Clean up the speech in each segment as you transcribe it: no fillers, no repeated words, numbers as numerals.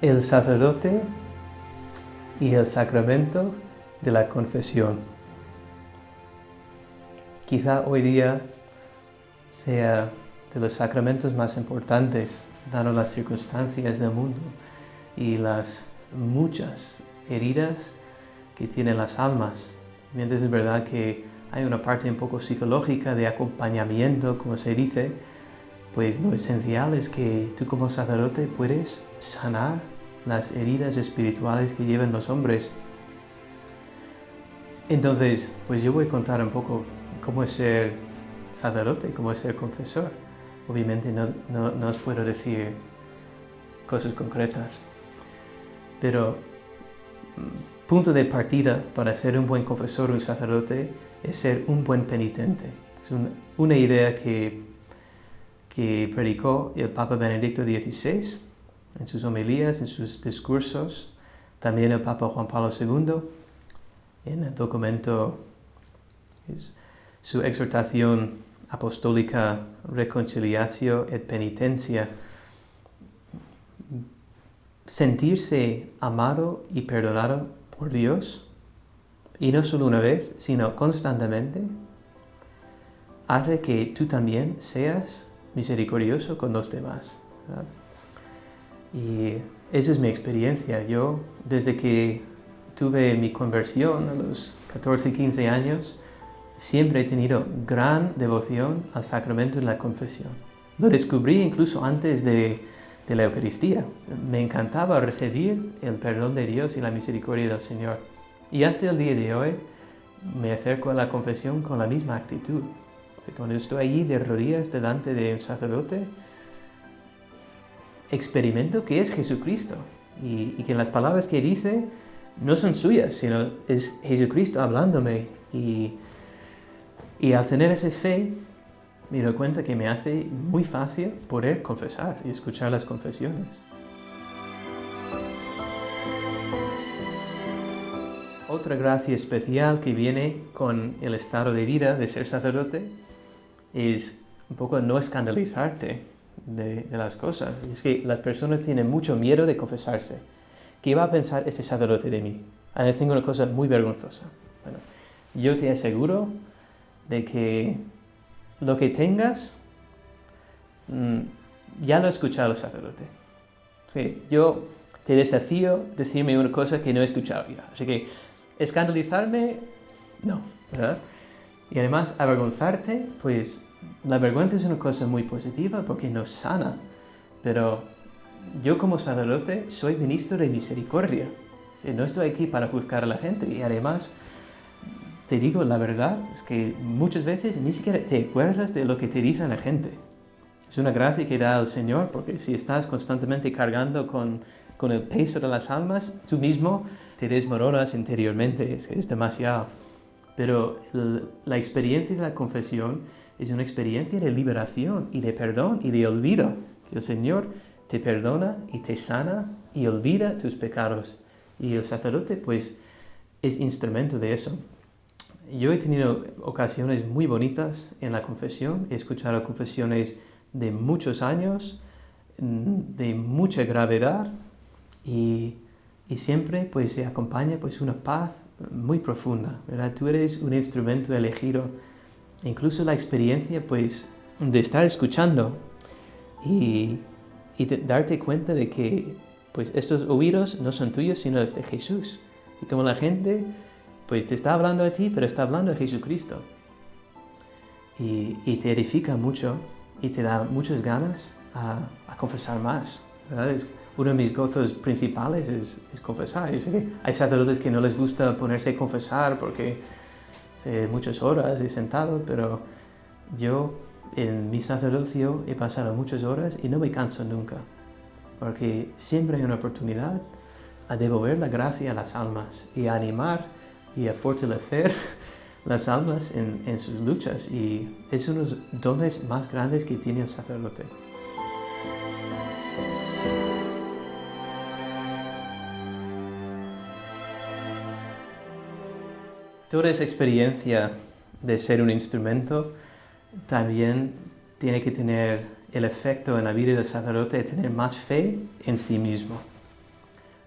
El sacerdote y el sacramento de la confesión. Quizá hoy día sea de los sacramentos más importantes, dado las circunstancias del mundo y las muchas heridas que tienen las almas. Mientras es verdad que hay una parte un poco psicológica de acompañamiento, como se dice, pues lo esencial es que tú como sacerdote puedes sanar las heridas espirituales que llevan los hombres. Entonces, pues yo voy a contar un poco cómo es ser sacerdote, cómo es ser confesor. Obviamente no os puedo decir cosas concretas, pero punto de partida para ser un buen confesor, un sacerdote, es ser un buen penitente. Es una idea que predicó el Papa Benedicto XVI en sus homilías, en sus discursos, también el Papa Juan Pablo II, en el documento, su exhortación apostólica Reconciliatio et Penitencia. Sentirse amado y perdonado por Dios, y no solo una vez, sino constantemente, hace que tú también seas misericordioso con los demás, ¿verdad? Y esa es mi experiencia. Yo, desde que tuve mi conversión a los 14, 15 años, siempre he tenido gran devoción al sacramento de la confesión. Lo descubrí incluso antes de la Eucaristía. Me encantaba recibir el perdón de Dios y la misericordia del Señor. Y hasta el día de hoy me acerco a la confesión con la misma actitud. O sea, cuando estoy allí de rodillas delante de un sacerdote, experimento que es Jesucristo y que las palabras que dice no son suyas, sino es Jesucristo hablándome. Y al tener esa fe, me doy cuenta que me hace muy fácil poder confesar y escuchar las confesiones. Otra gracia especial que viene con el estado de vida de ser sacerdote es un poco no escandalizarte de las cosas. Es que las personas tienen mucho miedo de confesarse. ¿Qué va a pensar este sacerdote de mí? Además tengo una cosa muy vergonzosa. Bueno, yo te aseguro de que lo que tengas, ya lo he escuchado el sacerdote. Sí, yo te desafío a decirme una cosa que no he escuchado ya. Así que escandalizarme, no, ¿verdad? Y además avergonzarte, pues la vergüenza es una cosa muy positiva porque nos sana. Pero yo como sacerdote soy ministro de misericordia. Sí, no estoy aquí para juzgar a la gente y además te digo la verdad, es que muchas veces ni siquiera te acuerdas de lo que te dice la gente. Es una gracia que da el Señor, porque si estás constantemente cargando con el peso de las almas, tú mismo te desmoronas interiormente, es demasiado. Pero la experiencia de la confesión es una experiencia de liberación y de perdón y de olvido. El Señor te perdona y te sana y olvida tus pecados. Y el sacerdote, pues, es instrumento de eso. Yo he tenido ocasiones muy bonitas en la confesión. He escuchado confesiones de muchos años, de mucha gravedad y siempre pues se acompaña pues una paz muy profunda, ¿verdad? Tú eres un instrumento elegido. Incluso la experiencia pues de estar escuchando y darte cuenta de que pues estos oídos no son tuyos sino los de Jesús. Y como la gente pues te está hablando a ti, pero está hablando a Jesucristo. Y te edifica mucho y te da muchas ganas a confesar más, ¿verdad? Uno de mis gozos principales es confesar. Yo sé que hay sacerdotes que no les gusta ponerse a confesar porque muchas horas he sentado, pero yo en mi sacerdocio he pasado muchas horas y no me canso nunca, porque siempre hay una oportunidad a devolver la gracia a las almas y a animar y a fortalecer las almas en sus luchas, y es uno de los dones más grandes que tiene el sacerdote. Toda esa experiencia de ser un instrumento también tiene que tener el efecto en la vida del sacerdote de tener más fe en sí mismo.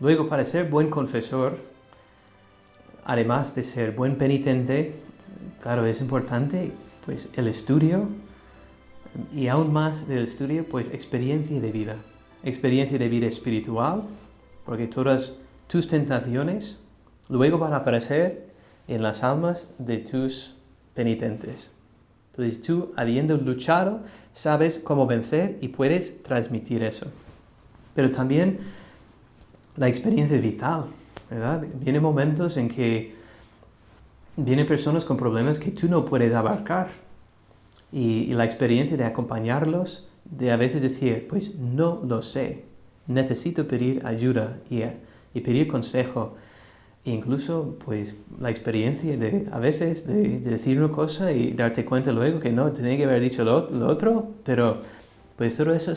Luego, para ser buen confesor, además de ser buen penitente, claro, es importante pues el estudio y aún más del estudio, pues experiencia de vida. Experiencia de vida espiritual, porque todas tus tentaciones luego van a aparecer en las almas de tus penitentes. Entonces tú, habiendo luchado, sabes cómo vencer y puedes transmitir eso. Pero también la experiencia vital, ¿verdad? Vienen momentos en que vienen personas con problemas que tú no puedes abarcar. Y la experiencia de acompañarlos, de a veces decir, pues no lo sé, necesito pedir ayuda y pedir consejo. E incluso, pues, la experiencia de, a veces, de decir una cosa y darte cuenta luego que no, tenía que haber dicho lo otro, pero pues todo eso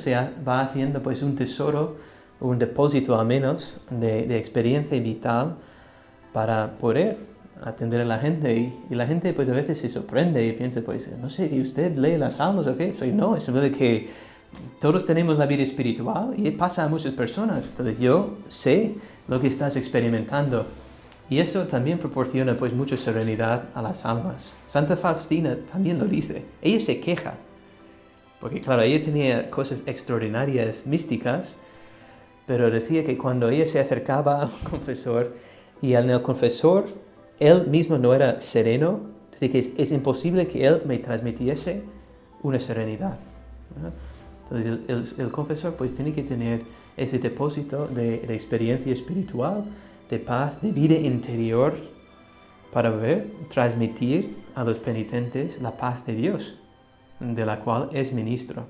va haciendo pues un tesoro, un depósito al menos, de experiencia vital para poder atender a la gente. Y la gente pues a veces se sorprende y piensa, pues, no sé, ¿y usted lee las almas o qué? No, es verdad que todos tenemos la vida espiritual y pasa a muchas personas. Entonces yo sé lo que estás experimentando. Y eso también proporciona pues mucha serenidad a las almas. Santa Faustina también lo dice. Ella se queja, porque claro, ella tenía cosas extraordinarias, místicas, pero decía que cuando ella se acercaba a un confesor y el confesor, él mismo no era sereno, decía que es imposible que él me transmitiese una serenidad, ¿no? Entonces el confesor pues tiene que tener ese depósito de experiencia espiritual, de paz, de vida interior, para transmitir a los penitentes la paz de Dios, de la cual es ministro.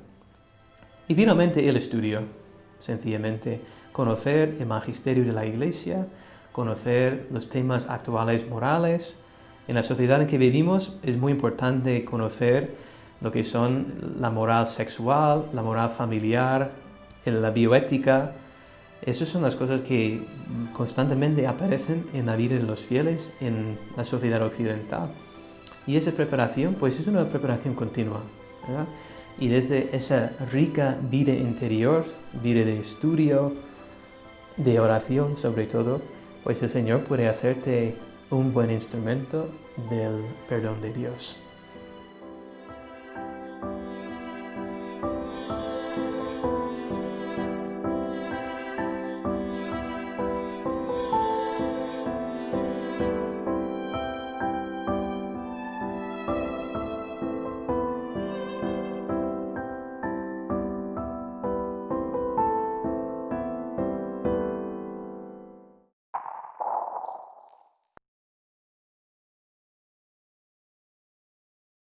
Y finalmente el estudio, sencillamente conocer el magisterio de la Iglesia, conocer los temas actuales morales. En la sociedad en que vivimos es muy importante conocer lo que son la moral sexual, la moral familiar, la bioética. Esas son las cosas que constantemente aparecen en la vida de los fieles en la sociedad occidental. Y esa preparación, pues es una preparación continua, ¿verdad? Y desde esa rica vida interior, vida de estudio, de oración sobre todo, pues el Señor puede hacerte un buen instrumento del perdón de Dios.